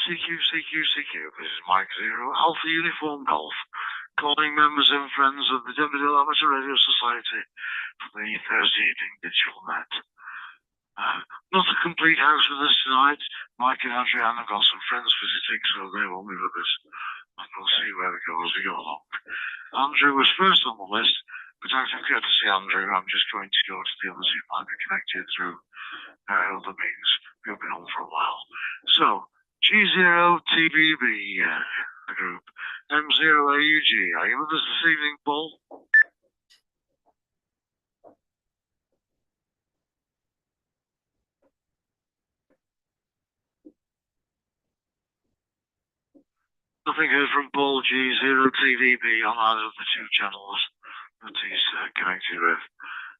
CQ, this is Mike Zero, Alpha Uniform Golf, calling members and friends of the Denby Dale Amateur Radio Society for the Thursday evening digital net. Not a complete house with us tonight. Mike and Adrian have got some friends visiting, so they won't be with us. And we'll see where we go as we go along. Andrew was first on the list, but out of courtesy, Andrew, I'm just going to go to the others who might be connected through other means who've been on for a while. So, G0TBB, the group, M0AUG. Are you with us this evening, Paul? Nothing heard from Paul G0TBB on either of the two channels that he's connected with.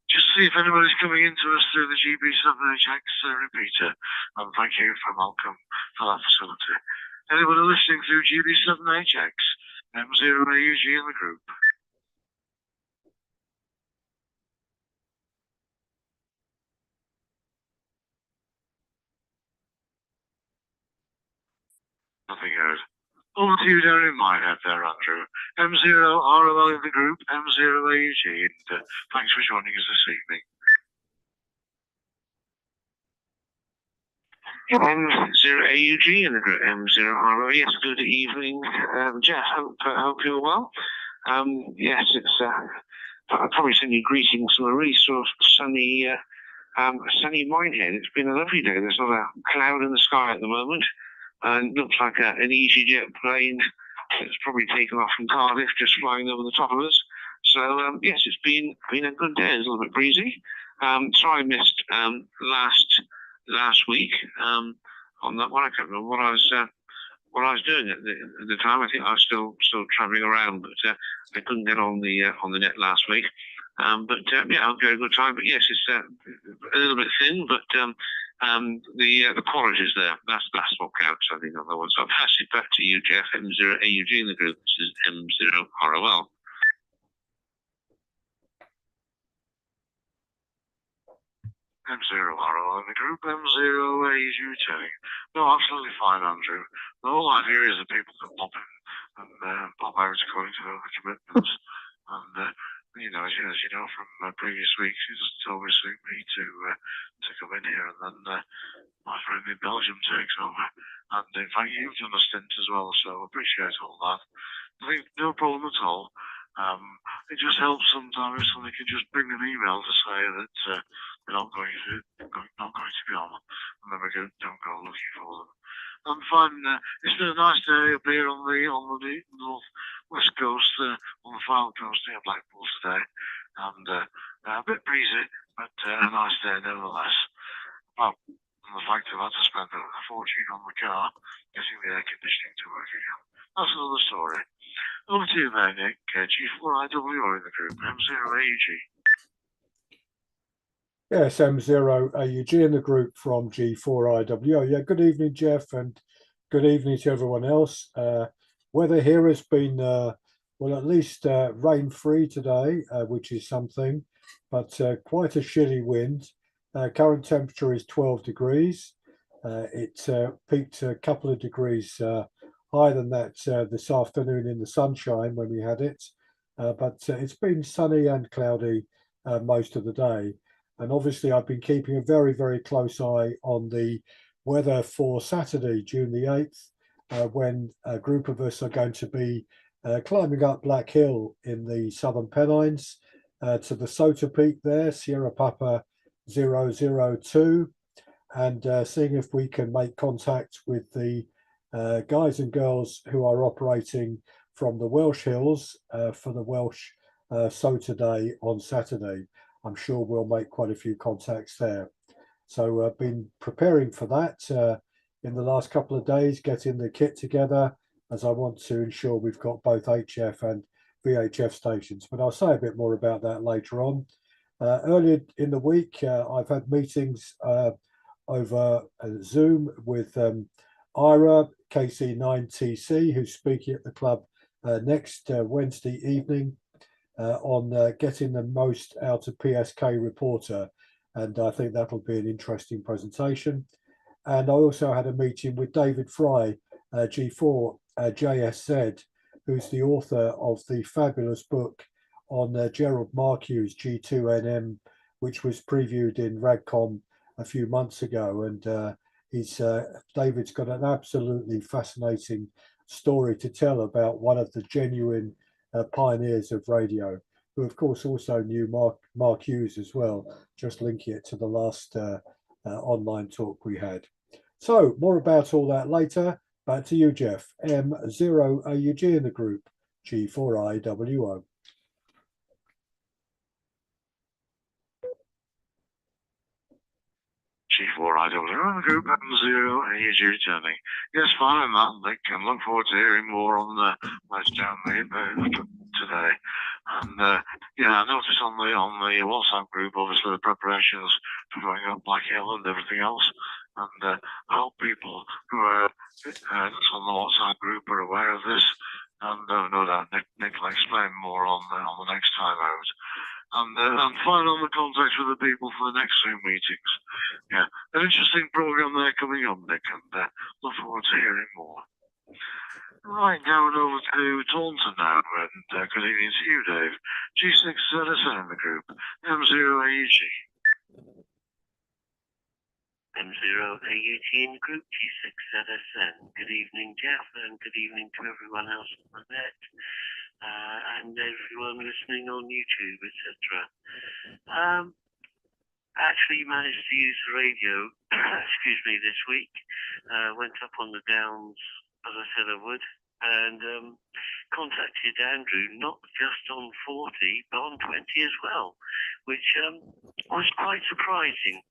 Just see if anybody's coming into us through the GB7HX repeater. And thank you for Malcolm for that facility. Anybody listening through GB7HX, M0AUG in the group? Nothing heard. Over to you down in my head there, Andrew. M0ROL in the group, M0AUG, and thanks for joining us this evening. M0AUG in the group, M0ROL. Yes, good evening, Jeff. Hope you're well. Yes, it's I'll probably send you greetings from a really sort of sunny Minehead. It's been a lovely day. There's not a cloud in the sky at the moment. And it looks like an EasyJet plane that's probably taken off from Cardiff, just flying over the top of us. So yes, it's been a good day. It's a little bit breezy. So I missed last week on that one. I can't remember what I was doing at the time. I think I was still travelling around, but I couldn't get on the net last week. But yeah, I'll get a good time. But yes, it's a little bit thin, but the quality is there. That's what counts, I think, on the one. So I'll pass it back to you, Jeff. M0AUG in the group. This is M0ROL. M0ROL in the group. M0AUG returning. No, absolutely fine, Andrew. The whole idea is that people can pop in and pop out according to their commitments. And you know, as you know from previous weeks, it doesn't always suit me to come in here, and then my friend in Belgium takes over. And in fact, you've done a stint as well, so appreciate all that. I think no problem at all. It just helps sometimes if somebody can just bring an email to say that they're not going to be on, and then we don't go looking for them. I'm fine. It's been a nice day up here on the north west coast, on the Fylde coast near Blackpool today, and a bit breezy, but a nice day nevertheless. Well, and the fact I've had to spend a fortune on the car getting the air conditioning to work again. That's another story. Over to you there, Nick. G4IWO in the group, M0AUG. Yes, M0AUG in the group from G4IWO. Yeah, good evening, Jeff, and good evening to everyone else. Weather here has been, well, at least rain-free today, which is something, but quite a chilly wind. Current temperature is 12 degrees. It peaked a couple of degrees higher than that this afternoon in the sunshine when we had it, but it's been sunny and cloudy most of the day. And obviously, I've been keeping a very, very close eye on the weather for Saturday, June the 8th, when a group of us are going to be climbing up Black Hill in the Southern Pennines to the Sota Peak there, Sierra Papa 002, and seeing if we can make contact with the guys and girls who are operating from the Welsh Hills for the Welsh Sota Day on Saturday. I'm sure we'll make quite a few contacts there. So I've been preparing for that in the last couple of days, getting the kit together, as I want to ensure we've got both HF and VHF stations. But I'll say a bit more about that later on. Earlier in the week, I've had meetings over Zoom with Ira, KC9TC, who's speaking at the club next Wednesday evening. On getting the most out of PSK Reporter, and I think that'll be an interesting presentation. And I also had a meeting with David Fry, G4 JSZ, who's the author of the fabulous book on Gerald Marqueu's G2NM, which was previewed in Ragcom a few months ago. And David's got an absolutely fascinating story to tell about one of the genuine pioneers of radio, who of course also knew Mark Hughes as well, just linking it to the last online talk we had. So more about all that later. Back to you, Jeff. M0AUG in the group, G4IWO. G4IWO in the group, M0AUG returning. Yes, fine, that, Nick, and look forward to hearing more on the what's down there today. And yeah, I noticed on the WhatsApp group, obviously the preparations for going up Black Hill and everything else. And I hope people who are on the WhatsApp group are aware of this. And no doubt Nick will explain more on the next time out. And find on the contacts with the people for the next Zoom meetings. Yeah, an interesting program there coming up, Nick, and look forward to hearing more. Right, going over to Taunton now, and good evening to you, Dave. G6ZSN in the group, M0AUG. M0AUG in the group, G6ZSN. Good evening, Jeff, and good evening to everyone else on the net. And everyone listening on YouTube, etc. Actually managed to use the radio, excuse me, this week. Went up on the downs, as I said I would, and contacted Andrew, not just on 40, but on 20 as well, which was quite surprising.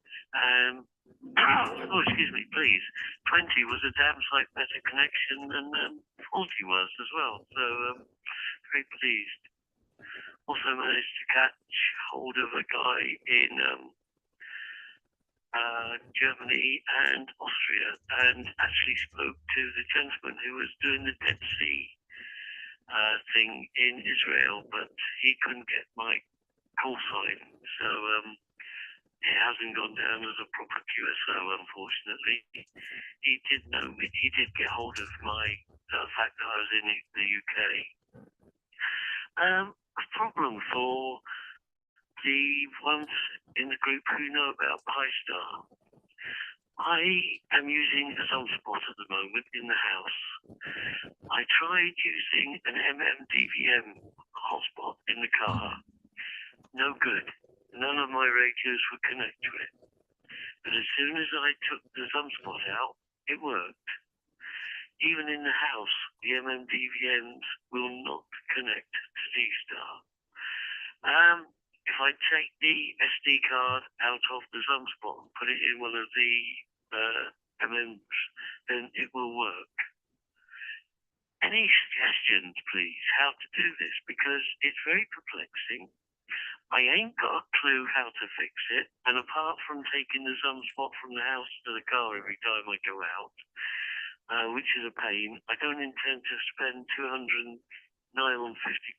Oh, excuse me, please. 20 was a damn sight better connection than 40 was as well, so very pleased. Also managed to catch hold of a guy in Germany and Austria, and actually spoke to the gentleman who was doing the Dead Sea thing in Israel, but he couldn't get my call sign, so it hasn't gone down as a proper QSO, unfortunately. He did know me. He did get hold of the fact that I was in the UK. A problem for the ones in the group who know about Pi-Star. I am using a sunspot at the moment in the house. I tried using an MMDVM hotspot in the car. No good. None of my radios would connect to it. But as soon as I took the sunspot out, it worked. Even in the house, the MMDVMs will not connect to D-Star. If I take the SD card out of the sunspot and put it in one of the amendments, then it will work. Any suggestions, please, how to do this? Because it's very perplexing. I ain't got a clue how to fix it, and apart from taking the sunspot from the house to the car every time I go out, which is a pain, I don't intend to spend 250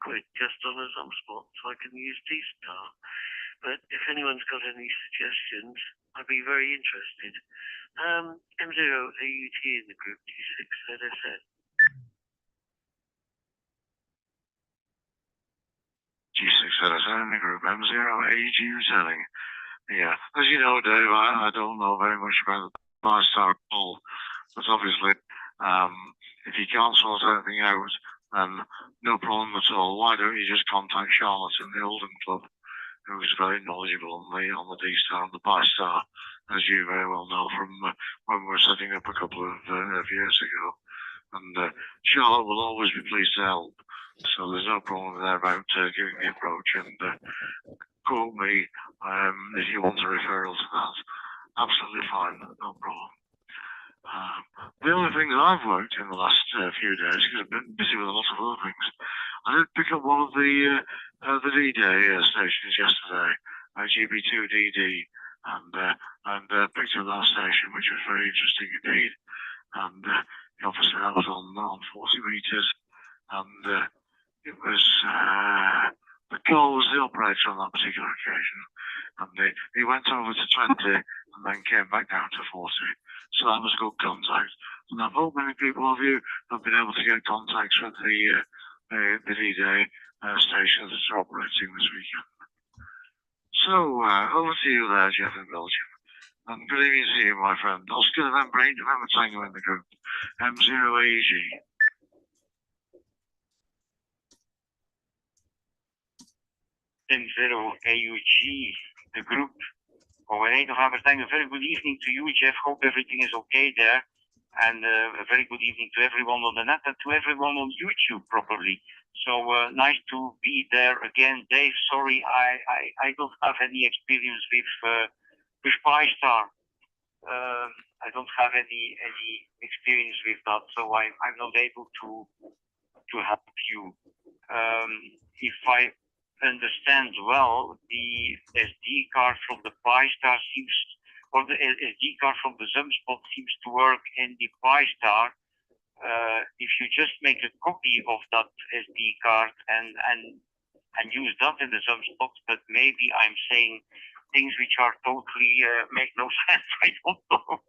quid just on a sunspot so I can use D-Star. But if anyone's got any suggestions, I'd be very interested. M0AUT in the group, G6 ZSN. G6 ZSN in the group, M0AG returning. Yeah, as you know, Dave, I don't know very much about the five-star poll, but obviously, if you can't sort anything out, then no problem at all. Why don't you just contact Charlotte in the Oldham Club, who is very knowledgeable on the D-Star and the Pi-Star, as you very well know from when we were setting up a couple of years ago. And Charlotte will always be pleased to help, so there's no problem there about giving the approach. And quote me if you want a referral to that. Absolutely fine, no problem. The only thing that I've worked in the last few days, because I've been busy with a lot of other things, I did pick up one of the D-Day stations yesterday, GB2DD, and picked up that station, which was very interesting indeed. And obviously that was on 40 meters, and it was Cole was the operator on that particular occasion, and he went over to 20 and then came back down to 40. So that was a good contact. And I hope many people of you have been able to get contacts with the D-Day stations that are operating this weekend. So over to you there, Jeff in Belgium. And good evening to you, my friend. Oscar November 8 November Tango in the group, M0AG. M0AUG, the group. Over 8 November Tango. Very good evening to you, Jeff. Hope everything is okay there. And a very good evening to everyone on the net and to everyone on YouTube, probably. So nice to be there again. Dave, sorry, I don't have any experience with Pi-Star. I don't have any experience with that, so I'm not able to help you. If I understand well, the SD card from the Pi-Star seems, or the SD card from the Sunspot seems to work in the Pi-Star. If you just make a copy of that SD card and use that in the Sunspot, but maybe I'm saying things which are totally make no sense. I don't know.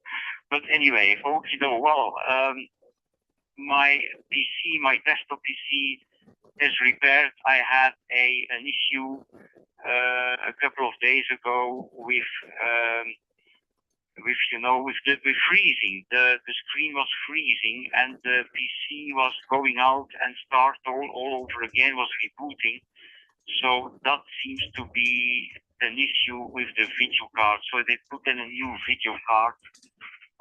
But anyway, hope you know well. My PC, my desktop PC, is repaired. I had an issue a couple of days ago with freezing. The screen was freezing and the PC was going out and start all over again, was rebooting. So that seems to be an issue with the video card. So they put in a new video card.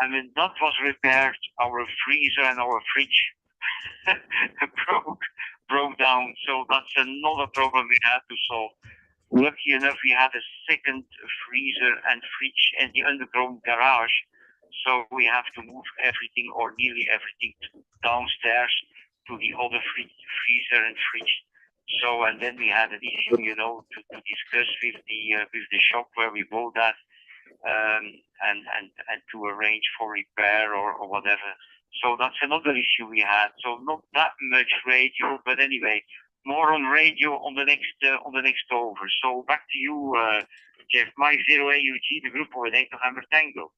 And when that was repaired, our freezer and our fridge broke down. So that's another problem we had to solve. Lucky enough, we had a second freezer and fridge in the underground garage. So we have to move everything or nearly everything downstairs to the other freezer and fridge. So, and then we had an issue, to discuss with the shop where we bought that, and to arrange for repair or whatever. So that's another issue we had. So not that much radio, but anyway, more on radio on the next over. So back to you, Jeff. Mike 0AUG, the group over 8 November Tango.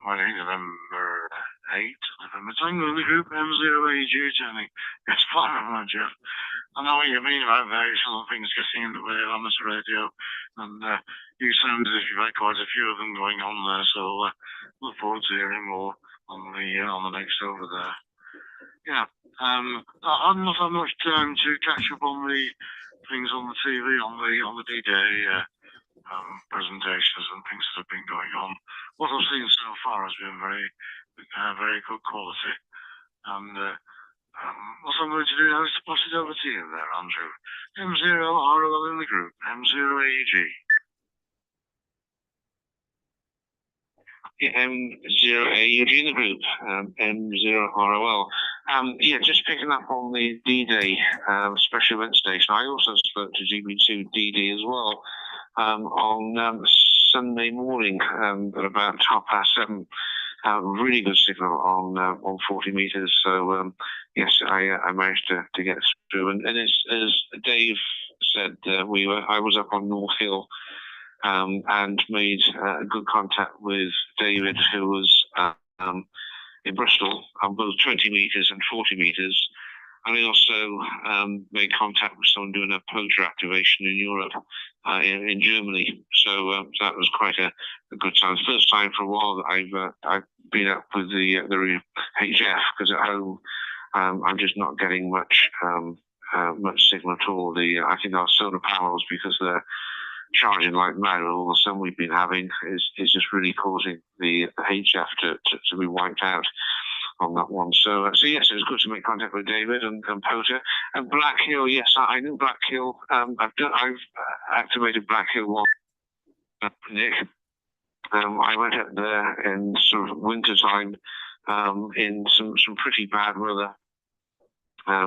November 8, November Tango in the group, M0AG returning. It's fine, Jeff. I know what you mean about various other things getting in the way of amateur radio, and you sound as if you've had quite a few of them going on there, so look forward to hearing more on the next over there. Yeah, I've not had much time to catch up on the things on the TV, on the D-Day presentations and things that have been going on. What I've seen so far has been very good quality, and what I'm going to do now is to pass it over to you there, Andrew. M0ROL in the group, M0AG. M0AUG in the group, M0ROL. Yeah, just picking up on the D-Day special event station. I also spoke to GB2 D-Day as well on Sunday morning at about 7:30. Really good signal on 40 meters. So yes, I managed to get through. And as Dave said, I was up on North Hill and made good contact with David, who was in Bristol on both 20 meters and 40 meters. And I also made contact with someone doing a poacher activation in Europe, in Germany. So that was quite a good time. First time for a while that I've been up with the HF, because at home I'm just not getting much signal at all. I think our solar panels, because they're charging like mad with all the sun we've been having, is just really causing the HF to be wiped out on that one. So yes, it was good to make contact with David and Potter. And Black Hill, yes, I knew Black Hill. I've activated Black Hill one, Nick. I went up there in sort of winter time, in some pretty bad weather.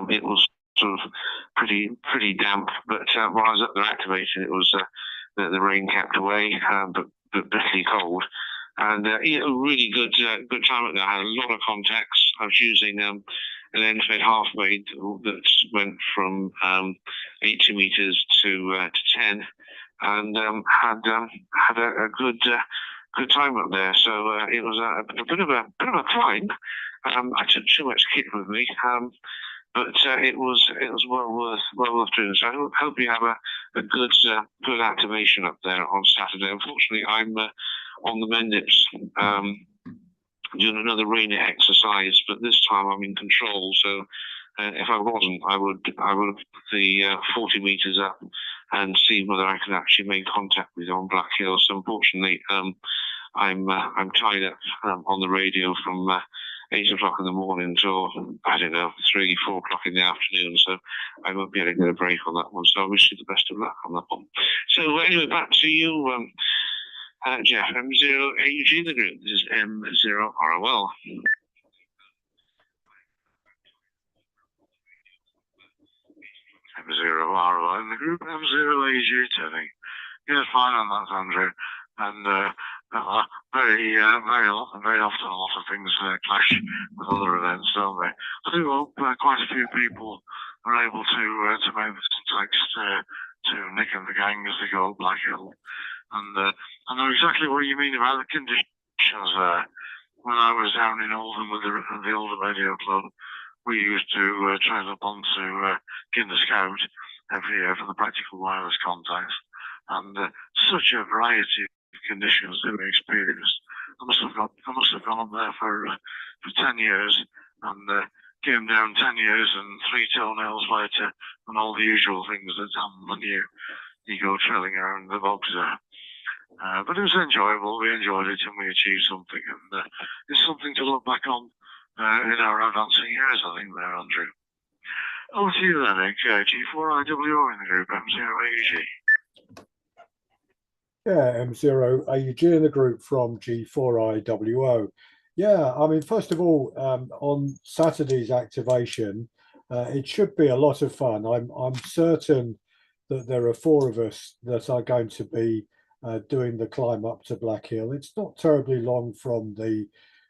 It was sort of pretty damp, but while I was up there activating, it was the rain kept away, but bitterly cold. And yeah, a really good time up there. I had a lot of contacts. I was using an end-fed half-wade that went from 80 meters to 10, and had a good time up there. So it was a bit of a climb. I took too much kit with me, but it was well worth doing. So I hope you have a good activation up there on Saturday. Unfortunately, I'm on the Mendips doing another rainy exercise, but this time I'm in control. So if I wasn't, I would put the 40 meters up and see whether I can actually make contact with you on Black Hill. So unfortunately, I'm tied up on the radio from 8 o'clock in the morning till, I don't know, 3, 4 o'clock in the afternoon. So I won't be able to get a break on that one. So I wish you the best of luck on that one. So anyway, back to you, Jeff. M0AUG in the group. This is M0ROL. M0ROL in the group. M0AUG turning. Yes, fine on that, Andrew. And very often a lot of things clash with other events, don't they? I do hope quite a few people are able to make the contacts to Nick and the gang as they go up Black Hill. And I know exactly what you mean about the conditions there. When I was down in Oldham with the Oldham Radio Club, we used to travel up onto Kinder Scout every year for the practical wireless contacts. And such a variety of conditions that we experienced. I must have gone up there for 10 years and came down 10 years and 3 toenails later, and all the usual things that happen when you go trailing around the bogs there. But it was enjoyable. We enjoyed it and we achieved something, and it's something to look back on in our advancing years, I think, there, Andrew. Over to you then, Nick. G4IWO in the group, M0AUG. Yeah, M0AUG in the group from G4IWO. Yeah, I mean, first of all, on Saturday's activation, it should be a lot of fun. I'm certain that there are 4 of us that are going to be doing the climb up to Black Hill. It's not terribly long from the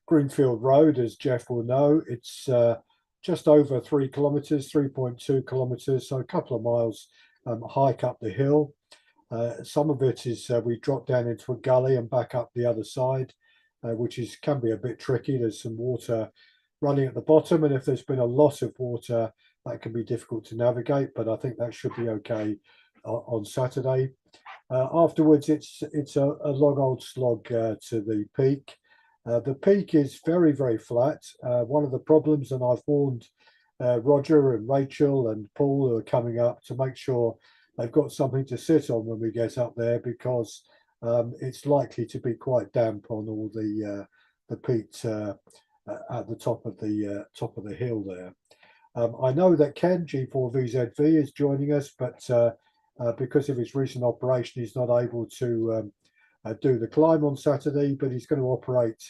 Greenfield Road, as Jeff will know. It's just over 3 kilometres, 3.2 kilometres, so a couple of miles hike up the hill. Some of it is we drop down into a gully and back up the other side, which can be a bit tricky. There's some water running at the bottom, and if there's been a lot of water, that can be difficult to navigate, but I think that should be okay on Saturday. Afterwards, it's a long old slog to the peak. The peak is very, very flat. One of the problems, and I've warned Roger and Rachel and Paul who are coming up to make sure they've got something to sit on when we get up there, because it's likely to be quite damp on all the peat at the top of the hill there. I know that Ken G4VZV is joining us, but because of his recent operation, he's not able to do the climb on Saturday, but he's going to operate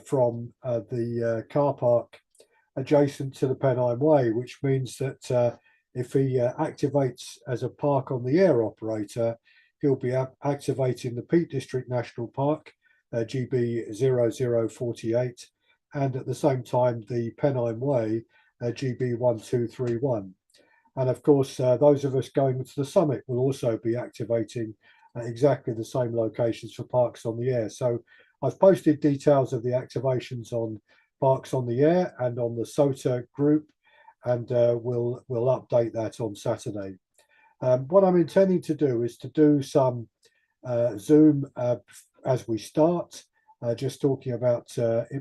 from the car park adjacent to the Pennine Way, which means that if he activates as a park on the air operator, he'll be activating the Peak District National Park, GB 0048, and at the same time the Pennine Way, GB 1231. And of course, those of us going to the summit will also be activating exactly the same locations for parks on the air. So I've posted details of the activations on Parks on the Air and on the SOTA group, and we'll update that on Saturday. What I'm intending to do is to do some Zoom as we start, just talking about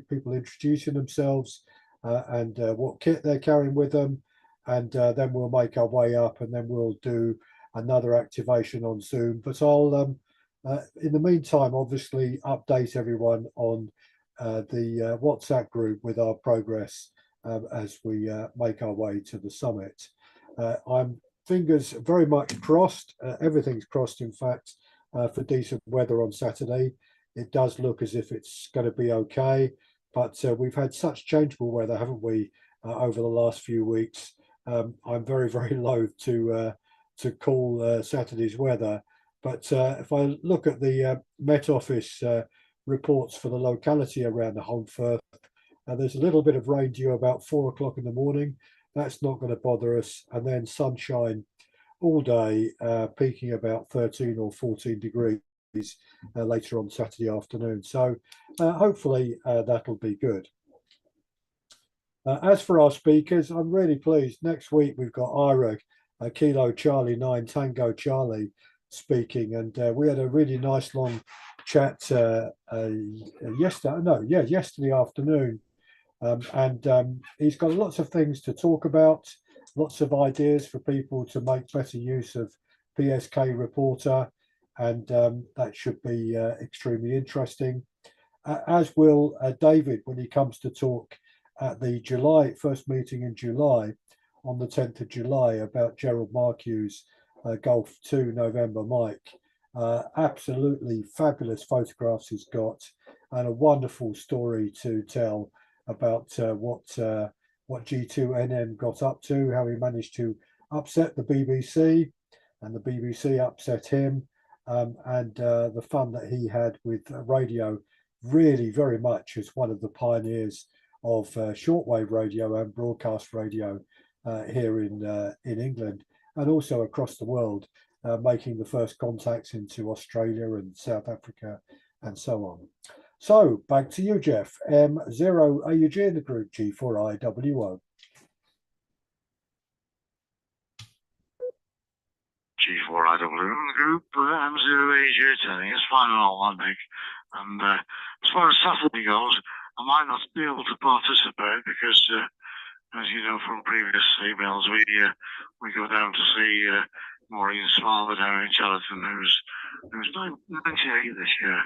people introducing themselves and what kit they're carrying with them, and then we'll make our way up, and then we'll do another activation on Zoom. But I'll, in the meantime, obviously update everyone on the WhatsApp group with our progress as we make our way to the summit. I'm fingers very much crossed, everything's crossed in fact, for decent weather on Saturday. It does look as if it's going to be okay, but we've had such changeable weather, haven't we, over the last few weeks. I'm very, very loath to call Saturday's weather, but if I look at the Met Office reports for the locality around the Holmfirth, there's a little bit of rain due about 4 o'clock in the morning. That's not going to bother us, and then sunshine all day, peaking about 13 or 14 degrees later on Saturday afternoon. So hopefully that'll be good. As for our speakers, I'm really pleased. Next week we've got Ira, Kilo Charlie 9 Tango Charlie speaking, and we had a really nice long chat yesterday afternoon, and he's got lots of things to talk about, lots of ideas for people to make better use of PSK Reporter, and that should be extremely interesting, as will David when he comes to talk at the first meeting in July on the 10th of July about Gerald Marqueu's Golf 2 November Mike. Absolutely fabulous photographs he's got, and a wonderful story to tell about what G2NM got up to, how he managed to upset the BBC and the BBC upset him, and the fun that he had with radio, really very much as one of the pioneers of shortwave radio and broadcast radio here in England and also across the world, making the first contacts into Australia and South Africa and so on. So back to you, Jeff. M0 AUG in the group, G4IWO. G4IWO in the group, M0AUG attending. It's fine and all, I think. And as far as Saturday goes, I might not be able to participate because, as you know from previous emails, we go down to see Maureen's father down in Cheriton, who's 98 this year.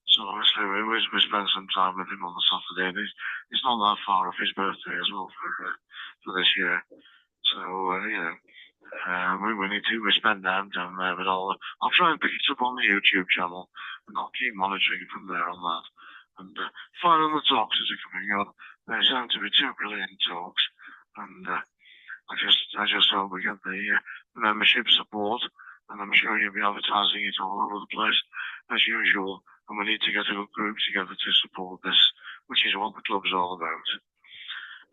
So obviously we spend some time with him on the Saturday. It's not that far off his birthday as well for this year. So we need to spend time down there. But I'll try and pick it up on the YouTube channel, and I'll keep monitoring from there on that. And final the talks as are coming up. They sound to be two brilliant talks, and I just hope we get the membership support, and I'm sure you'll be advertising it all over the place as usual. And we need to get a group together to support this, which is what the club's all about.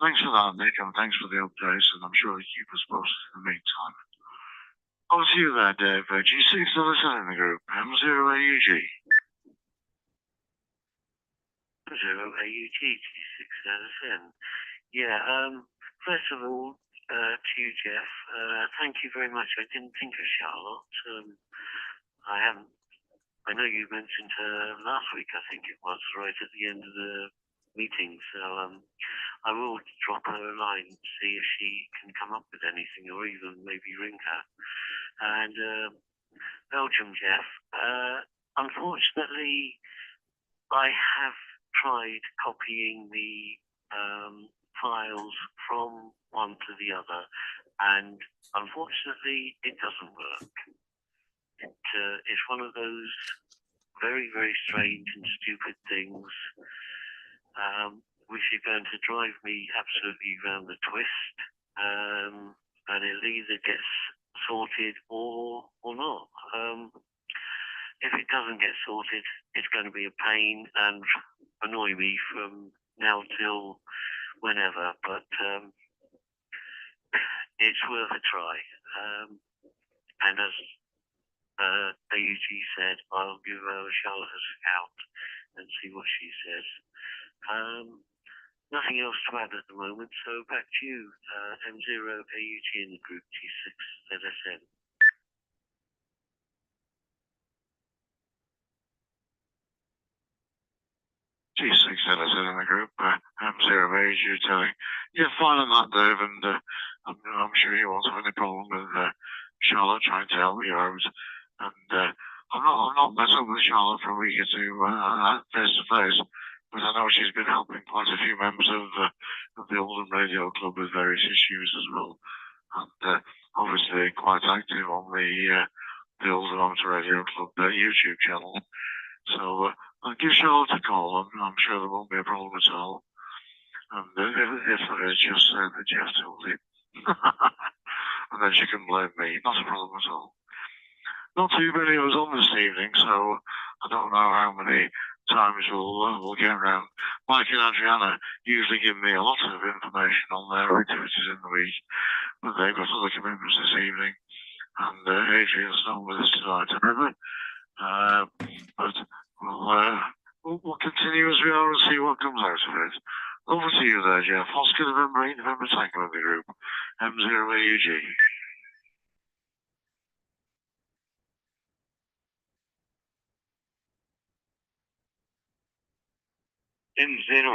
Thanks for that, Nick, and thanks for the updates, and I'm sure you'll keep us posted in the meantime. Over to you there, Dave. G6 in the group, M0AUG. AUG, G6 Yeah, first of all, to you, Jeff, thank you very much. I didn't think of Charlotte. I know you mentioned her last week, I think it was, right at the end of the meeting. So I will drop her a line, see if she can come up with anything, or even maybe ring her. And Belgium, Jeff, unfortunately, I have tried copying the files from one to the other, and unfortunately it doesn't work. It's one of those very, very strange and stupid things, which is going to drive me absolutely round the twist, and it'll either get sorted or not. If it doesn't get sorted, it's going to be a pain and annoy me from now till whenever, but it's worth a try. And as AUG said, I'll give Charlotte a scout and see what she says. Nothing else to add at the moment, so back to you, M0 AUG in the group T6 ZSN. G6 ZSN in the group, M0 AUG telling. Yeah, fine on that, Dave, and I'm sure you won't have any problem with Charlotte trying to help you out. And I'm not met up with Charlotte for a week or two face to face, but I know she's been helping quite a few members of the Oldham Radio Club with various issues as well, and obviously quite active on the Oldham Amateur Radio Club YouTube channel. So I'll give Charlotte a call. I'm sure there won't be a problem at all. And if there is, just say that Jeff told you. And then she can blame me. Not a problem at all. Not too many of us on this evening, so I don't know how many times we'll get around. Mike and Adriana usually give me a lot of information on their activities in the week, but they've got other commitments this evening, and Adrian's not with us tonight, remember? But we'll continue as we are and see what comes out of it. Over to you there, Jeff. Oscar November 8, November Tango in the group. M0 AUG. M0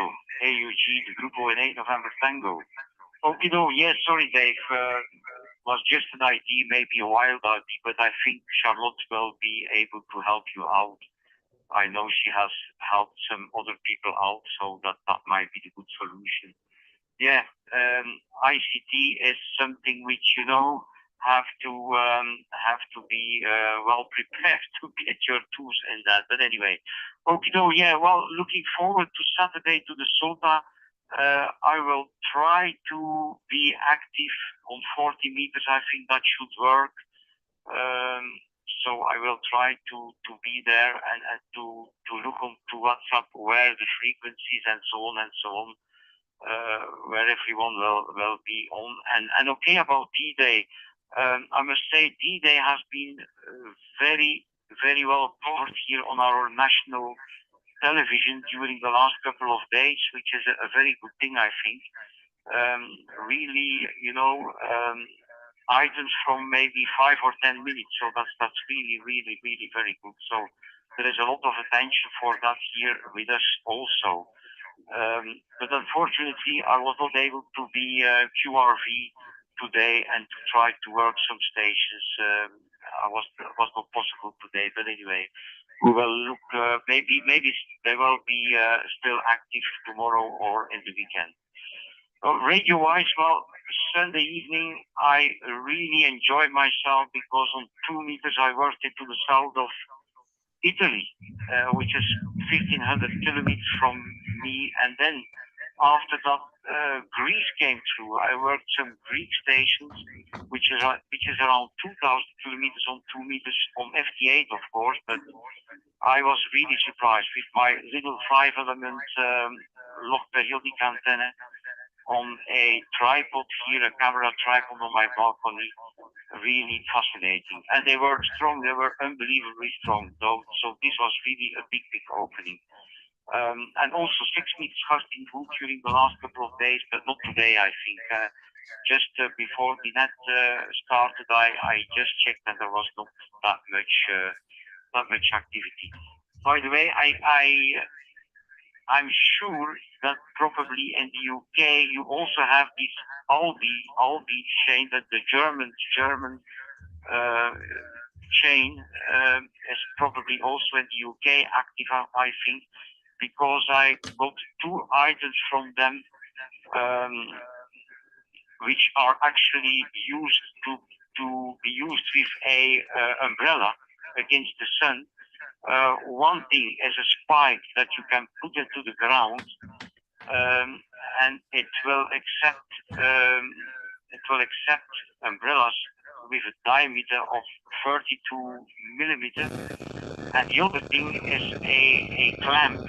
AUG, the group 08 November Tango. Okay, no, yes, sorry, Dave. Was just an idea, maybe a wild idea, but I think Charlotte will be able to help you out. I know she has helped some other people out, so that might be the good solution. Yeah, ICT is something which, you know, have to be well prepared to get your tools in that. But anyway, okay, no, yeah, well, looking forward to Saturday to the SOTA. I will try to be active on 40 meters. I think that should work. So I will try to be there and to look onto WhatsApp where the frequencies and so on, where everyone will be on. And okay, about D-Day, I must say D-Day has been very, very well covered here on our national television during the last couple of days, which is a very good thing, I think. Really, you know, items from maybe 5 or 10 minutes, so that's really, really, really very good. So there is a lot of attention for that here with us also. But unfortunately, I was not able to be QRV today and to try to work some stations. Was not possible today, but anyway, we will look. Maybe they will be still active tomorrow or in the weekend. Radio-wise, well, Sunday evening I really enjoyed myself because on 2 meters I worked into the south of Italy, which is 1,500 kilometers from me, and then after that Greece came through. I worked some Greek stations, which is around 2,000 kilometers on 2 meters on FT8, of course, but I was really surprised with my little 5-element log periodic antenna on a tripod here, a camera tripod on my balcony. Really fascinating. And they were strong, they were unbelievably strong, though. So this was really a big opening. And also 6 meters has been moved during the last couple of days, but not today, I think. Just before the net started, I just checked and there was not that much activity. By the way, I'm sure that probably in the UK you also have this Albi chain, that the German chain is probably also in the UK active, I think, because I got 2 items from them which are actually used to be used with a umbrella, against the sun. One thing is a spike that you can put into the ground, and it will accept umbrellas with a diameter of 32 millimeter. And the other thing is a clamp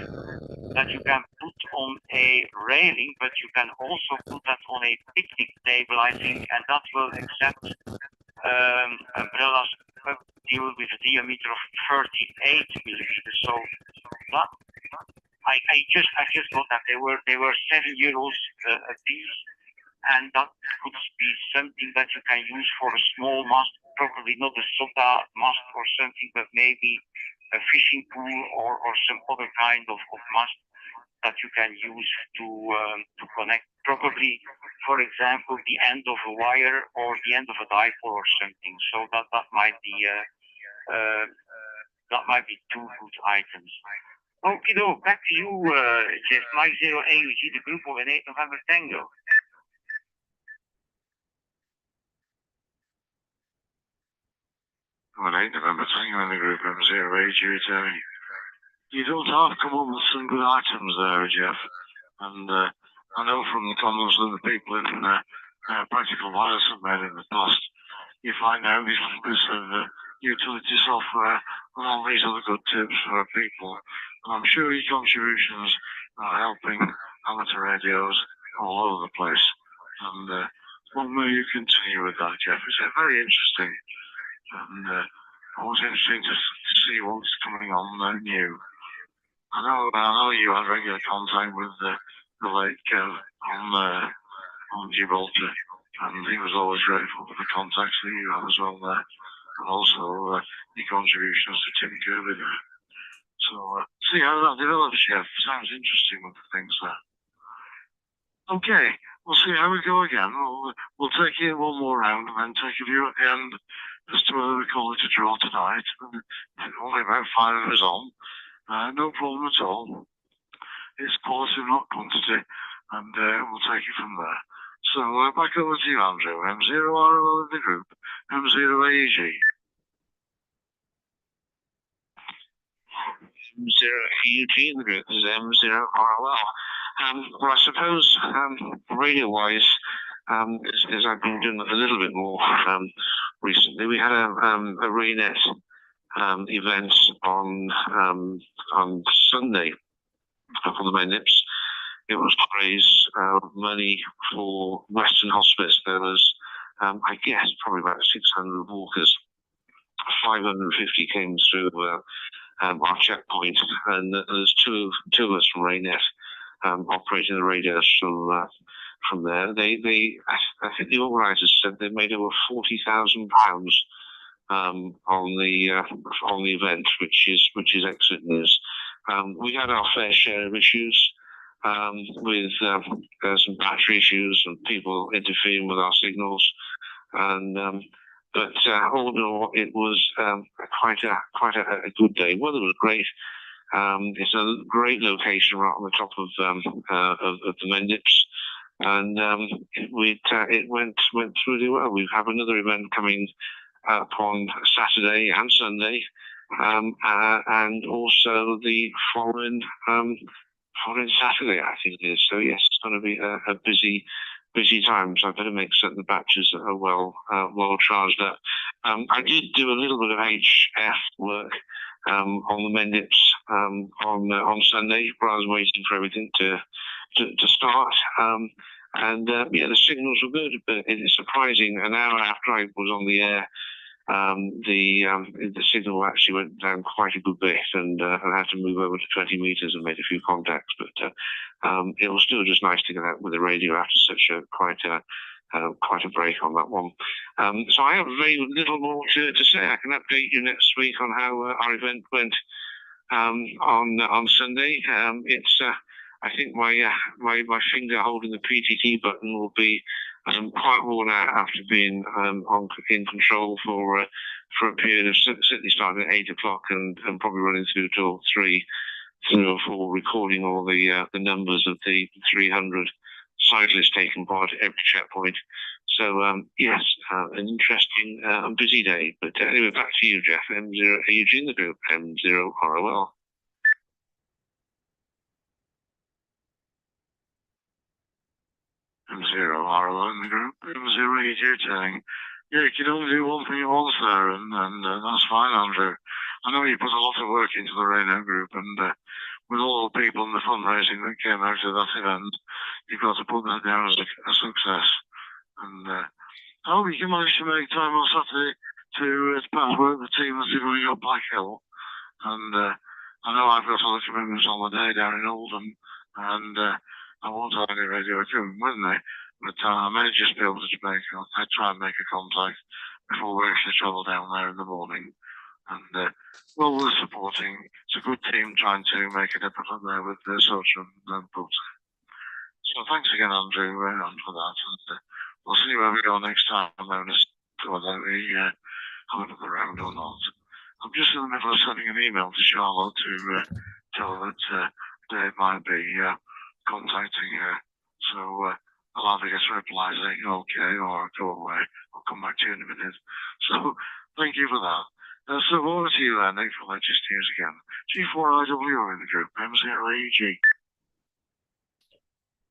that you can put on a railing, but you can also put that on a picnic table, I think, and that will accept umbrellas deal with a diameter of 38 millimeters. So that I just thought that they were €7 a piece, and that could be something that you can use for a small mast, probably not a SOTA mast or something, but maybe a fishing pool or some other kind of mast that you can use to connect, probably, for example, the end of a wire or the end of a dipole or something. So that might be two good items. Okay, back to you, Jeff. Mike 0 AUG, the group of an 8 November Tango. Well, 8 November Tango in the group M0AG. You don't have to come up with some good items there, Jeff. And I know from the comments that the people in Practical Wireless have made in the past, you find out these numbers of utility software and all these other good tips for people. And I'm sure your contributions are helping amateur radios all over the place. And well, may you continue with that, Jeff. It's very interesting. And always interesting to see what's coming on new. I know you had regular contact with the late Kev on Gibraltar, and he was always grateful for the contacts that you have as well there, and also your contributions to Tim Kirby there. So see how that develops, Jeff. Sounds interesting with the things there. Okay, we'll see how we go again. We'll take it one more round and then take a view at the end as to whether we call it a draw tonight. Only about 5 of us on. No problem at all. It's quality, not quantity, and we'll take it from there. So back over to you, Andrew. M0RL in the group, M0AEG. M0AUG in the group is M0RL. Well, I suppose radio-wise, as I've been doing a little bit more recently, we had a RayNet event on Sunday for the MNIPS. It was to raise money for Western Hospice. There was, I guess, probably about 600 walkers. 550 came through our checkpoint, and there's two of us from RayNet operating the radios from there. I think the organisers said they made over £40,000 on the event, which is excellent news. We had our fair share of issues with some battery issues and people interfering with our signals, and but all in all, it was quite a good day. Weather was great. It's a great location right on the top of the Mendips, and it went through really well. We have another event coming up on Saturday and Sunday, and also the following Saturday, I think it is. So yes, it's going to be a busy time. So I better make certain the batteries are well charged up. I did do a little bit of HF work on the Mendips on Sunday, where I was waiting for everything to start. And the signals were good, but it is surprising. An hour after I was on the air, the signal actually went down quite a good bit, and I had to move over to 20 meters and made a few contacts. But it was still just nice to get out with the radio after such quite a break on that one. So I have very little more to say. I can update you next week on how our event went on Sunday. I think my finger holding the PTT button will be quite worn out after being in control for a period of certainly starting at 8 o'clock and probably running through till 3 or 4, recording all the numbers of the 300 cyclists taking part at every checkpoint. So yes, an interesting and busy day. But anyway, back to you, Jeff. M0 AUG in the group, M0 ROL. M0 RLO in the group, M0 AJ telling. Yeah, you can only do one thing at once there, and that's fine, Andrew. I know you put a lot of work into the Reno group, and with all the people and the fundraising that came out of that event, you've got to put that down as a success. And I hope you can manage to make time on Saturday to perhaps work the team that's going up Black Hill. And I know I've got other commitments on the day down in Oldham, and I won't have any radio equipment with me, but I may just be able to try and make a contact before we actually travel down there in the morning. And well, we're supporting. It's a good team trying to make an effort there with social and Put. So thanks again, Andrew, for that. And we'll see where we go next time, whether we have a look around or not. I'm just in the middle of sending an email to Charlotte to tell her that Dave might be contacting her. So I'll either get a reply saying okay or go away. I'll come back to you in a minute. So thank you for that. So over to you then, Nick, for latest news again. G4IW in the group, M0AUG.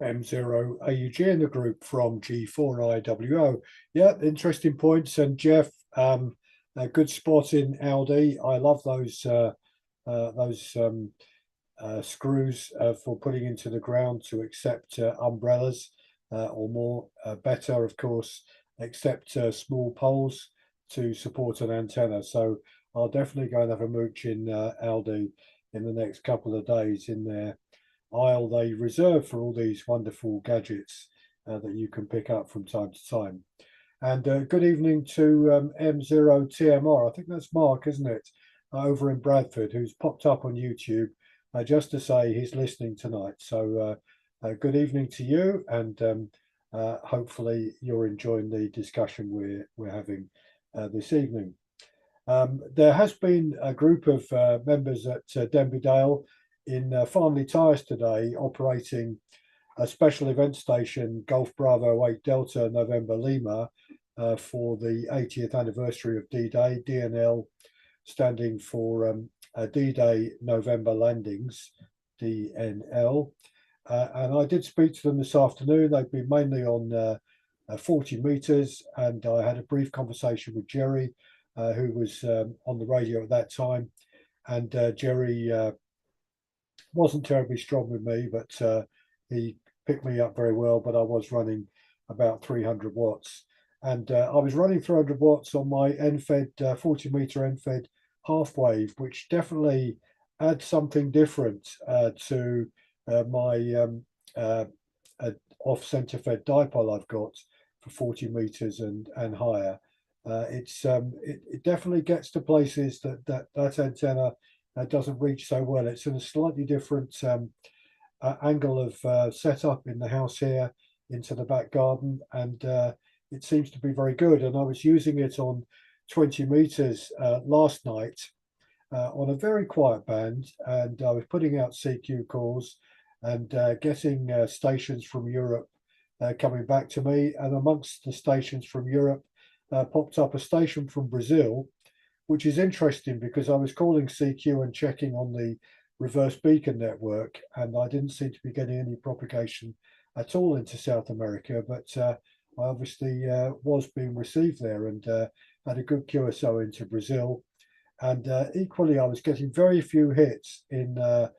M0AUG in the group from G4IWO. Yeah, interesting points. And Jeff, a good spot in Aldi. I love those screws for putting into the ground to accept umbrellas, or more better, of course, accept small poles to support an antenna. So I'll definitely go and have a mooch in Aldi in the next couple of days in their aisle they reserve for all these wonderful gadgets that you can pick up from time to time. And good evening to M0TMR. I think that's Mark, isn't it? Over in Bradford, who's popped up on YouTube just to say he's listening tonight. So good evening to you, and hopefully you're enjoying the discussion we're having this evening. There has been a group of members at Denby Dale in Farnley Tires today operating a special event station, Golf Bravo 8 Delta November Lima, for the 80th anniversary of D-Day, DNL standing for D-Day November Landings, DNL. And I did speak to them this afternoon. They've been mainly on 40 meters, and I had a brief conversation with Jerry, who was on the radio at that time. And Jerry wasn't terribly strong with me, but he picked me up very well. But I was running about 300 watts, and I was running 300 watts on my NFED 40 meter NFED half wave, which definitely adds something different to my off center fed dipole I've got for 40 meters and higher. It definitely gets to places that antenna doesn't reach so well. It's in a slightly different angle of setup in the house here into the back garden, and it seems to be very good. And I was using it on 20 meters last night on a very quiet band, and I was putting out CQ calls and getting stations from Europe coming back to me. And amongst the stations from Europe popped up a station from Brazil, which is interesting because I was calling CQ and checking on the reverse beacon network, and I didn't seem to be getting any propagation at all into South America, but I obviously was being received there, and had a good QSO into Brazil. And equally, I was getting very few hits in the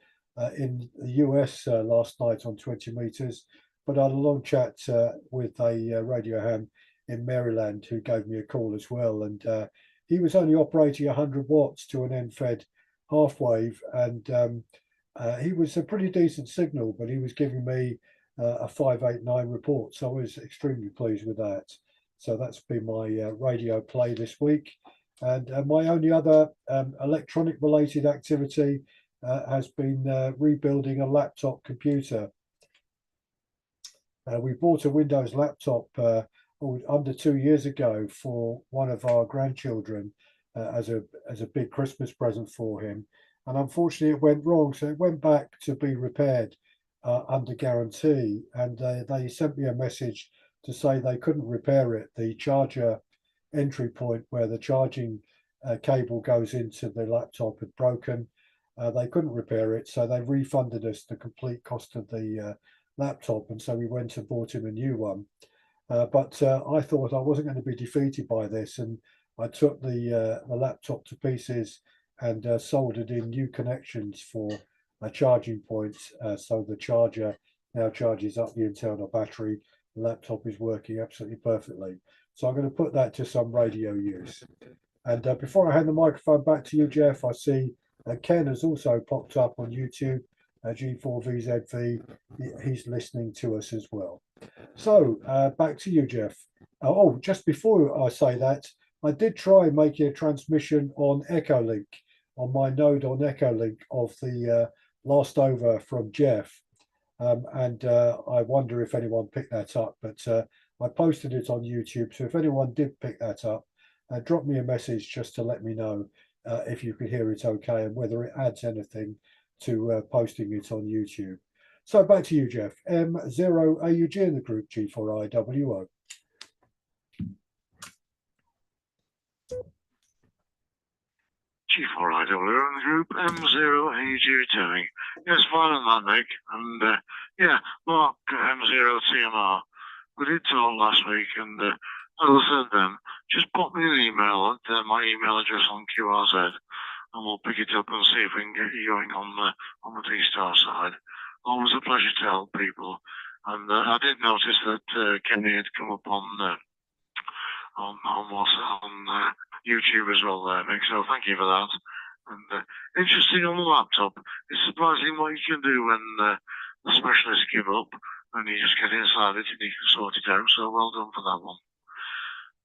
US last night on 20 meters, but I had a long chat with a radio ham in Maryland who gave me a call as well, and he was only operating 100 watts to an NFED half wave, and he was a pretty decent signal, but he was giving me a 589 report, so I was extremely pleased with that. So that's been my radio play this week. And my only other electronic related activity has been rebuilding a laptop computer. We bought a Windows laptop under 2 years ago for one of our grandchildren as a big Christmas present for him. And unfortunately it went wrong. So it went back to be repaired under guarantee. And they sent me a message to say they couldn't repair it. The charger entry point where the charging cable goes into the laptop had broken. They couldn't repair it, so they refunded us the complete cost of the laptop, and so we went and bought him a new one. But I thought I wasn't going to be defeated by this, and I took the laptop to pieces and soldered in new connections for charging points, so the charger now charges up the internal battery. The laptop is working absolutely perfectly. So I'm going to put that to some radio use. And before I hand the microphone back to you, Jeff, I see Ken has also popped up on YouTube, G4VZV. He's listening to us as well. So back to you, Jeff. Oh, just before I say that, I did try making a transmission on Echolink, on my node on Echolink of the last over from Jeff. And I wonder if anyone picked that up, but I posted it on YouTube. So if anyone did pick that up, drop me a message just to let me know if you could hear it okay and whether it adds anything to posting it on YouTube. So back to you, Jeff. M0AUG in the group, G4IWO. G4IWO in the group, M0AUG returning. Yes, fine on that, Nick. And yeah, Mark, M0TMR. We did talk last week, and as I said then, just pop me an email at my email address on QRZ, and we'll pick it up and see if we can get you going on the D-Star side. Always a pleasure to help people. And I did notice that Kenny had come up on YouTube as well there, Mick, so thank you for that. And interesting on the laptop, it's surprising what you can do when the specialists give up and you just get inside it and you can sort it out, so well done for that one.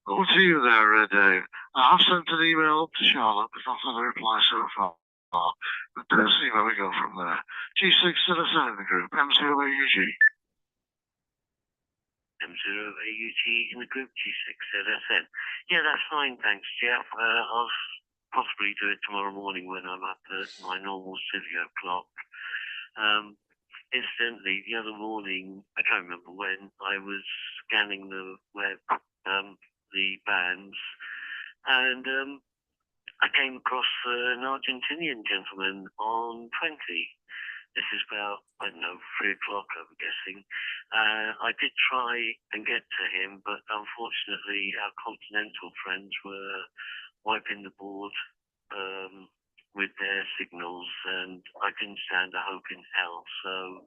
Over to you there, Dave. I have sent an email up to Charlotte, but not had a reply so far. But see where we go from there. G6 in the group, M0AUG. M0AUG in the group, G6ZSN. Yeah, that's fine, thanks, Jeff. I'll possibly do it tomorrow morning when I'm up at my normal studio clock. Incidentally, the other morning, I can't remember when, I was scanning the web, the bands, and I came across an Argentinian gentleman on 20. This is about, I don't know, 3 o'clock, I'm guessing. I did try and get to him, but unfortunately our continental friends were wiping the board with their signals, and I didn't stand a hope in hell, so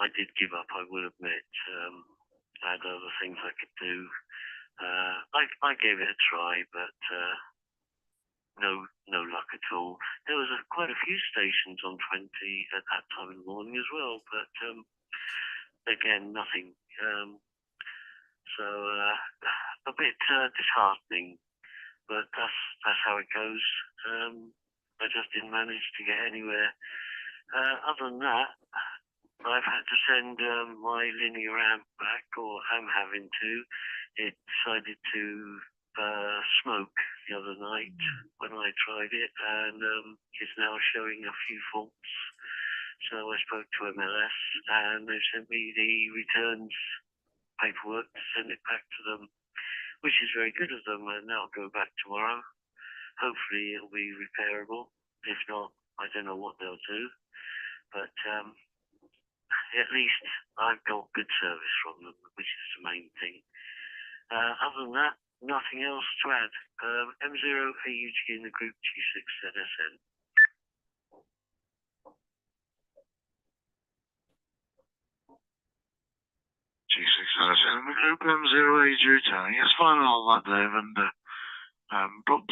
I did give up, I will admit. I had other things I could do. I gave it a try, but no luck at all. There was quite a few stations on 20 at that time in the morning as well, but again, nothing. So a bit disheartening, but that's how it goes. I just didn't manage to get anywhere. Other than that, I've had to send my linear amp back, or am having to. It decided to smoke the other night when I tried it, and it's now showing a few faults. So I spoke to MLS, and they sent me the returns paperwork to send it back to them, which is very good of them, and that'll go back tomorrow. Hopefully it'll be repairable. If not, I don't know what they'll do. But at least I've got good service from them, which is the main thing. Other than that, nothing else to add. M0AUG in the group, G6ZSN. G6ZSN in the group, M0AUG returning. It's fine and all that, Dave, and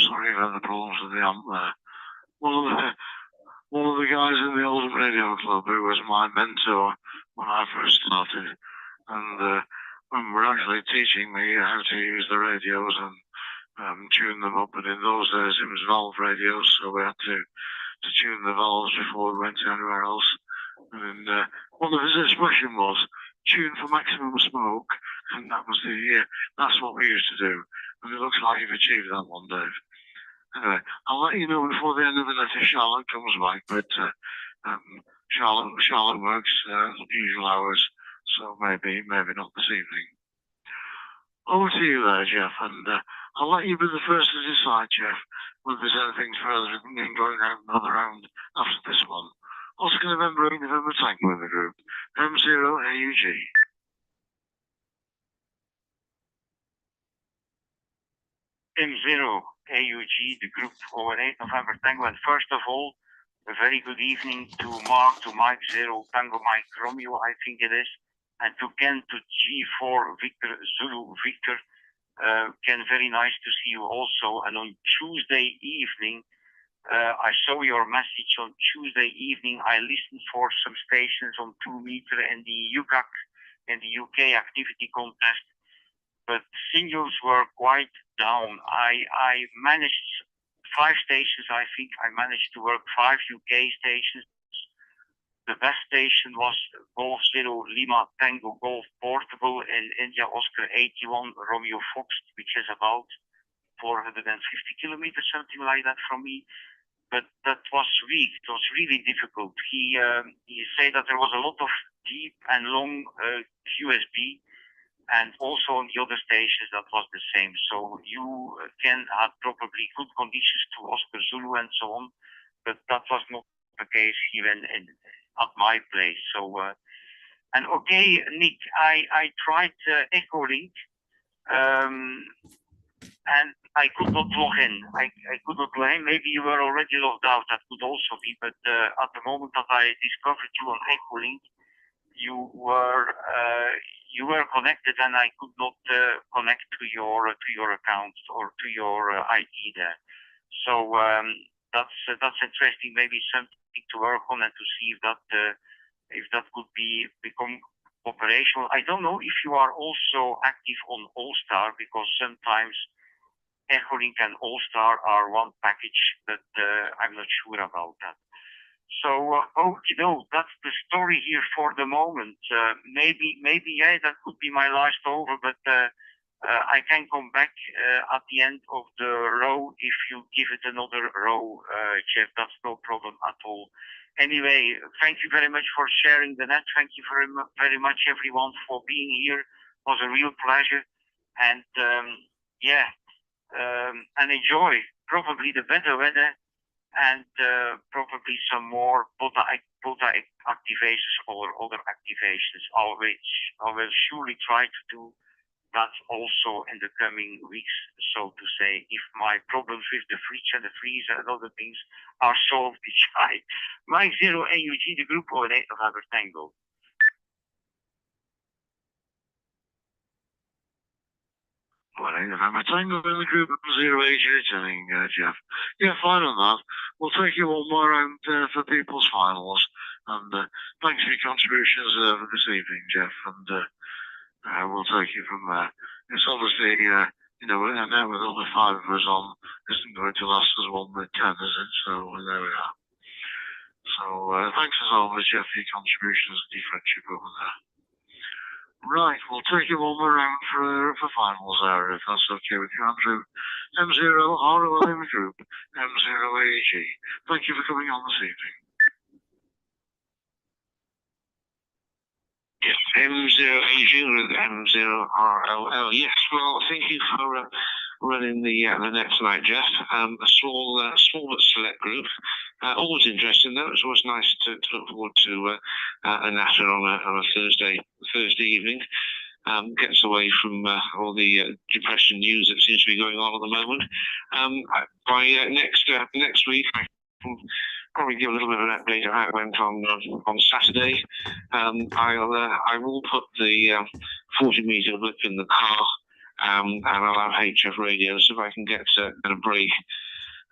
sorry about the problems with the amp there. One of the guys in the old radio club who was my mentor when I first started, and when were actually teaching me how to use the radios and tune them up. And in those days it was valve radios, so we had to tune the valves before we went anywhere else. And one of his expression was tune for maximum smoke, and that's what we used to do. And it looks like you've achieved that one, Dave. Anyway, I'll let you know before the end of the night if Charlotte comes back, but Charlotte works usual hours, so maybe not this evening. over to you there, Jeff, and I'll let you be the first to decide, Jeff, whether there's anything further in going out another round after this one. Oscar November November Tango in the group, M0AUG. M0 AUG, the group over 8 November Tango. And first of all, a very good evening to Mark, to Mike Zero, Tango Mike Romeo, I think it is, and to Ken, to G4 Victor Zulu Victor. Ken, very nice to see you also. And on Tuesday evening, I saw your message on Tuesday evening. I listened for some stations on 2 meter and the UCAC and the UK activity contest, but signals were quite down. I managed 5 stations, I think. I managed to work 5 UK stations. The best station was Golf Zero Lima Tango Golf Portable in India Oscar 81 Romeo Fox, which is about 450 kilometers, something like that from me. But that was weak. It was really difficult. He said that there was a lot of deep and long QSB, and also on the other stations that was the same. So you can have probably good conditions to Oscar Zulu and so on, but that was not the case even at my place. So and okay, Nick, I tried Echolink, and I could not log in. I could not log in. Maybe you were already logged out. That could also be. But at the moment that I discovered you on Echolink, you were connected, and I could not connect to your account or to your ID there. So that's interesting. Maybe something to work on and to see if that could become operational. I don't know if you are also active on All Star, because sometimes Echolink and All Star are one package, but I'm not sure about that. So, that's the story here for the moment. Maybe, yeah, that could be my last over, but I can come back at the end of the row if you give it another row, Jeff. That's no problem at all. Anyway, thank you very much for sharing the net. Thank you very much, everyone, for being here. It was a real pleasure. And, and enjoy probably the better weather, and probably some more POTA activations or other activations. I will surely try to do that also in the coming weeks, so to say, if my problems with the fridge and the freezer and other things are solved each time. Mike Zero AUG, the group over 8 November Tango. Well, November Tango in the group Zero AUG, telling Jeff. Yeah, fine on that. We'll take you one more round for people's finals. And thanks for your contributions for this evening, Jeff. And we'll take you from there. It's obviously, and now with only 5 of us on, isn't going to last as one with 10, is it? So there we are. So thanks as always, Jeff, for your contributions and your friendship over there. Right, we'll take you one more round for finals there, if that's okay with you, Andrew. M0 ROL in the group, M0AG. Thank you for coming on this evening. Yes, M0AG with M0ROL. Yes, well, thank you for running the net tonight, Jeff. A small but select group. Always interesting, though. It's always nice to look forward to a natter on a Thursday evening. Gets away from all the depression news that seems to be going on at the moment. By next week, I can probably give a little bit of an update of how it went on Saturday. I will put the 40-meter blip in the car, and I'll have HF radio, so if I can get a break,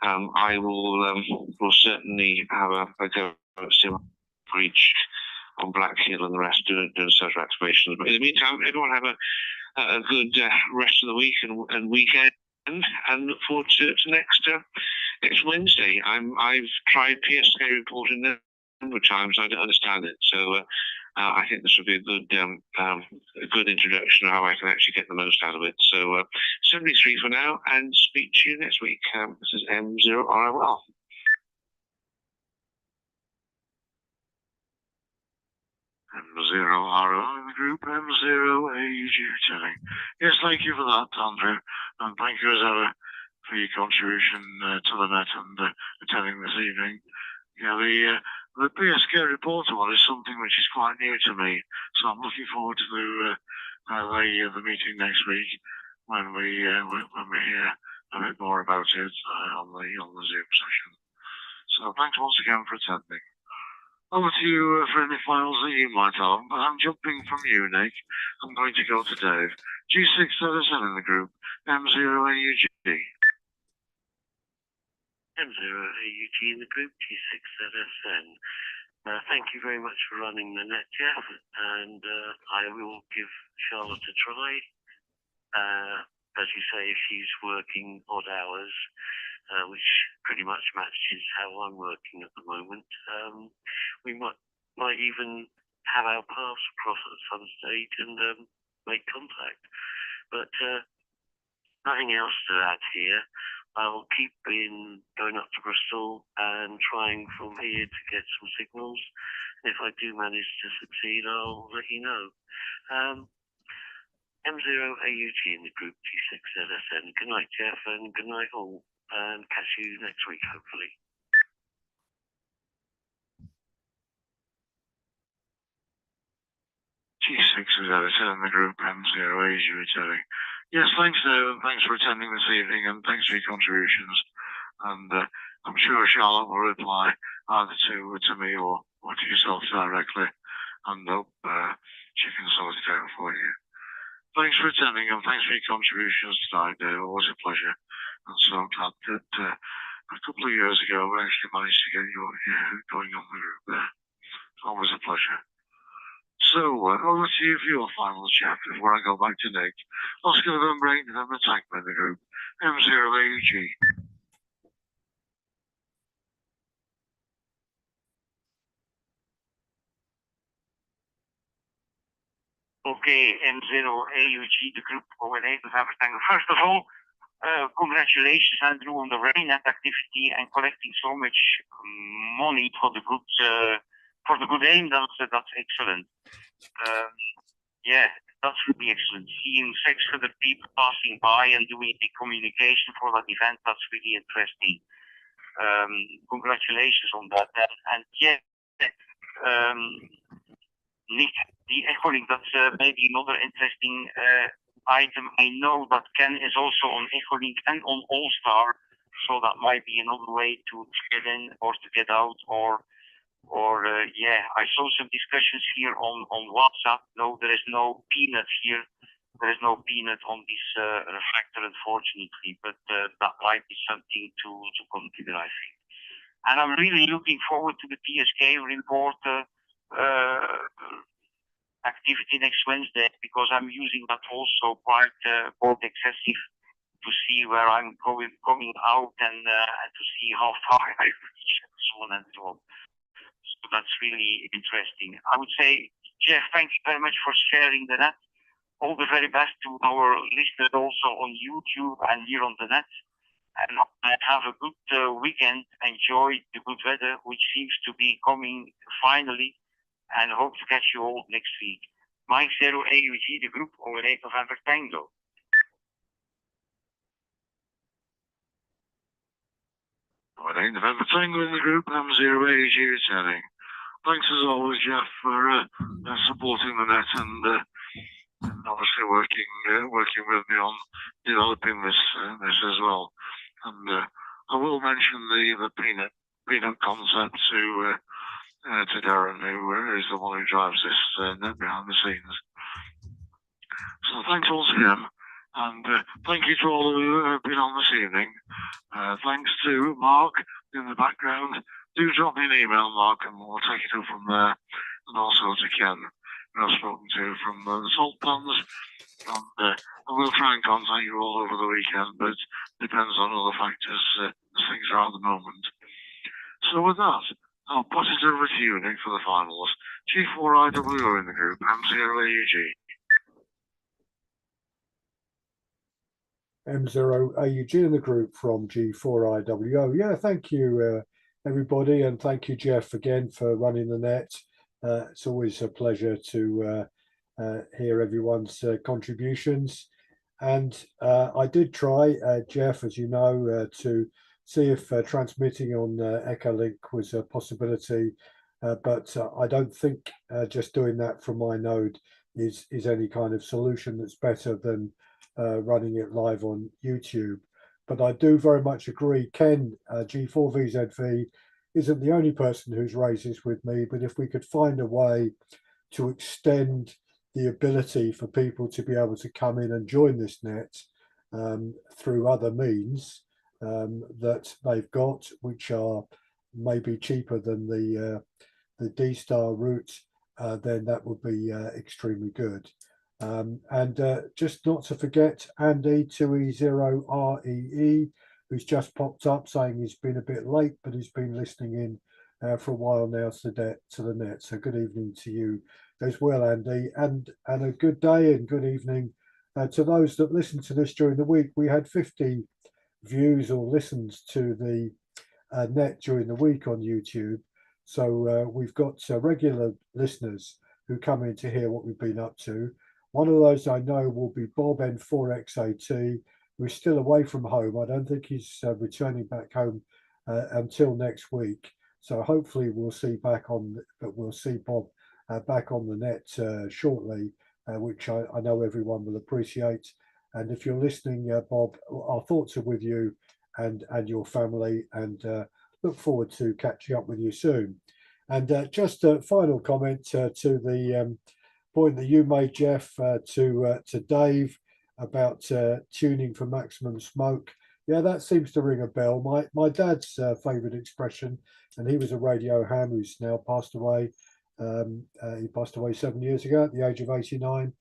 I will certainly have a go at Sim Bridge on Black Hill and the rest doing social activations. But in the meantime, everyone have a good rest of the week and weekend, and look forward to next Wednesday. I've tried PSK reporting a number of times. I don't understand it, so I think this will be a good introduction of how I can actually get the most out of it. So 73 for now, and speak to you next week. This is M0ROL. M0RO in the group, M0AUG returning. Yes, thank you for that, Andrew, and thank you as ever for your contribution to the net and attending this evening. Yeah, the PSK reporter one is something which is quite new to me, so I'm looking forward to the meeting next week when we hear a bit more about it on the Zoom session. So thanks once again for attending. Over to you for any files that you might have. I'm jumping from you, Nick. I'm going to go to Dave. G637 in the group, M0AUG. M0AUG in the group, G6ZSN. Thank you very much for running the net, Jeff, and I will give Charlotte a try. As you say, she's working odd hours, which pretty much matches how I'm working at the moment. We might even have our paths cross at some stage and make contact. But nothing else to add here. I'll keep going up to Bristol and trying from here to get some signals. If I do manage to succeed, I'll let you know. M0AUG in the group, G6ZSN. Good night, Jeff, and good night all. And catch you next week, hopefully. G6ZSN in the group, M0AUG returning. Yes, thanks, Dave, and thanks for attending this evening, and thanks for your contributions. And I'm sure Charlotte will reply either to me or to yourself directly, and hope she can sort it out for you. Thanks for attending, and thanks for your contributions tonight, Dave. Always a pleasure. And so I'm glad that a couple of years ago we actually managed to get you going on the group there. It's always a pleasure. So, over to you for your final chat before I go back to Nick. Oscar November 8, November Tank in the group, M0AUG. Okay, M0AUG, the group OLA November Tank. First of all, congratulations, Andrew, on the net activity and collecting so much money for the good aim. That's excellent. Yeah, that's really excellent. Seeing 600 people passing by and doing the communication for that event, that's really interesting. Congratulations on that. And yeah, Nick, the echoing, that's maybe another interesting item. I know that Ken is also on Echolink and on All-Star, so that might be another way to get in or to get out, or yeah, I saw some discussions here on WhatsApp. No, there is no peanut here. There is no peanut on this reflector, unfortunately, but that might be something to consider, I think. And I'm really looking forward to the PSK report activity next Wednesday, because I'm using that also quite excessive to see where I'm coming out and to see how far I reach and so on and so on. So that's really interesting. I would say, Jeff, thank you very much for sharing the net. All the very best to our listeners also on YouTube and here on the net. And have a good weekend. Enjoy the good weather, which seems to be coming finally. And hope to catch you all next week. Mike 0AUG, the group, over 8 November Tango. Over 8 November Tango in the group, M0AUG returning. Thanks as always, Jeff, for supporting the net and obviously working with me on developing this as well. And I will mention the peanut concept to Darren, who is the one who drives this net behind the scenes. So thanks once again, and thank you to all who have been on this evening. Thanks to Mark in the background. Do drop me an email, Mark, and we'll take it up from there. And also to Ken, who I've spoken to from the Salt Pans. And I will try and contact you all over the weekend, but depends on other factors as things are at the moment. So with that, I'll pass it over to you, Nick, for the finals. G4IWO in the group, M0AUG. M0AUG in the group from G4IWO. Yeah, thank you, everybody, and thank you, Jeff, again for running the net. It's always a pleasure to hear everyone's contributions. And I did try, Jeff, as you know, to see if transmitting on Echolink was a possibility, but I don't think just doing that from my node is any kind of solution that's better than running it live on YouTube. But I do very much agree. Ken, G4VZV, isn't the only person who's raised this with me, but if we could find a way to extend the ability for people to be able to come in and join this net through other means that they've got, which are maybe cheaper than the D-Star route, then that would be extremely good. And just not to forget Andy 2E0REE, who's just popped up saying he's been a bit late, but he's been listening in for a while now to the net. So good evening to you as well, Andy, and a good day and good evening to those that listen to this during the week. We had 50 views or listens to the net during the week on YouTube. So we've got regular listeners who come in to hear what we've been up to. One of those I know will be Bob N4XAT, who's still away from home. I don't think he's returning back home until next week. So hopefully we'll see Bob back on the net shortly, which I know everyone will appreciate. And if you're listening, Bob, our thoughts are with you and your family, and look forward to catching up with you soon. And just a final comment to the point that you made, Jeff, to Dave about tuning for maximum smoke. Yeah, that seems to ring a bell. My dad's favourite expression, and he was a radio ham who's now passed away. He passed away 7 years ago at the age of 89.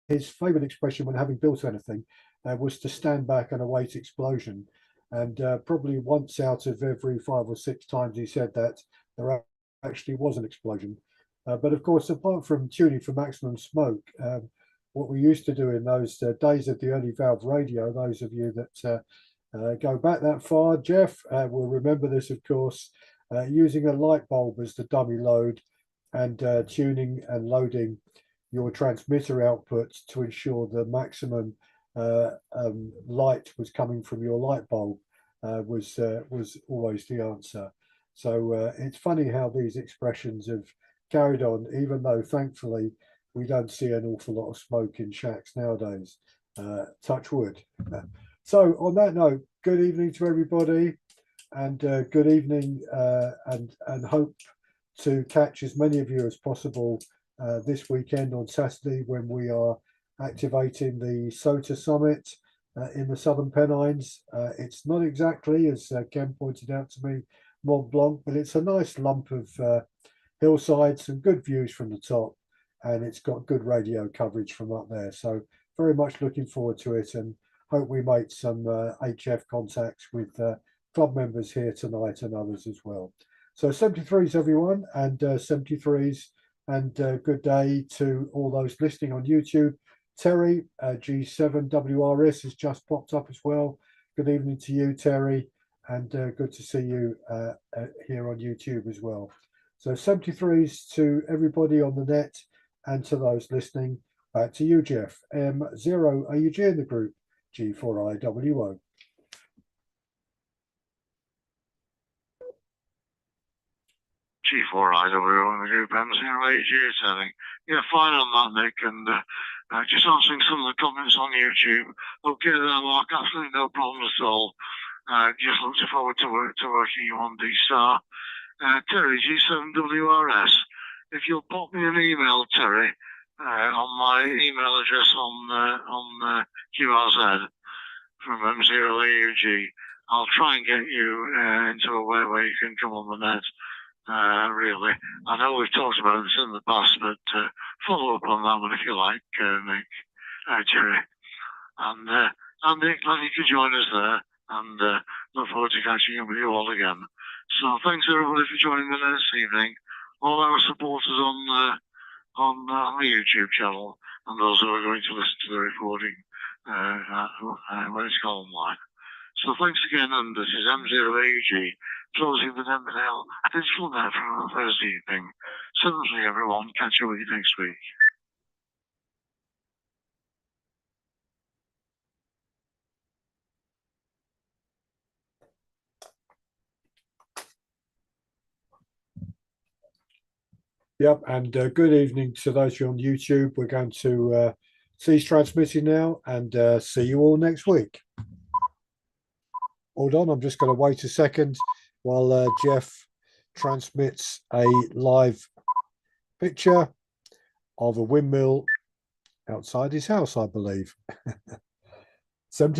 His favourite expression when having built anything was to stand back and await explosion. And probably once out of every 5 or 6 times he said that, there actually was an explosion. But of course, apart from tuning for maximum smoke, what we used to do in those days of the early valve radio, those of you that go back that far, Jeff, will remember this, of course, using a light bulb as the dummy load and tuning and loading your transmitter output to ensure the maximum light was coming from your light bulb was always the answer. So it's funny how these expressions have carried on, even though thankfully we don't see an awful lot of smoke in shacks nowadays. Touch wood. So on that note, good evening to everybody, and good evening, and hope to catch as many of you as possible this weekend on Saturday when we are activating the SOTA Summit in the Southern Pennines. It's not exactly, as Ken pointed out to me, Mont Blanc, but it's a nice lump of hillsides and good views from the top, and it's got good radio coverage from up there. So very much looking forward to it, and hope we make some HF contacts with club members here tonight and others as well. So 73s everyone, and 73s, and good day to all those listening on YouTube. Terry, G7WRS has just popped up as well. Good evening to you, Terry, and good to see you here on YouTube as well. So 73s to everybody on the net and to those listening. Back to you, Jeff. M0 AUG in the group, G4IWO. G4IWO in the group, M0AG, I think. Yeah, fine on that, Nick, and just answering some of the comments on YouTube. Okay there, Mark, absolutely no problem at all. Just looking forward to working you on D-Star. Terry, G7WRS, if you'll pop me an email, Terry, on my email address on QRZ from M0AUG, I'll try and get you into a way where you can come on the net. Really, I know we've talked about this in the past, but follow up on that one if you like, Nick, Jerry, and Nick, glad you could join us there, and look forward to catching up with you all again. So thanks everybody for joining me this evening. All our supporters on the YouTube channel, and those who are going to listen to the recording when it's gone online. So thanks again, and this is M0AUG, closing the Denby Dale digital net for Thursday evening. 7:30 everyone, catch you with you next week. Yep, and good evening to those who are on YouTube. We're going to cease transmitting now and see you all next week. Hold on, I'm just going to wait a second while Jeff transmits a live picture of a windmill outside his house, I believe. 75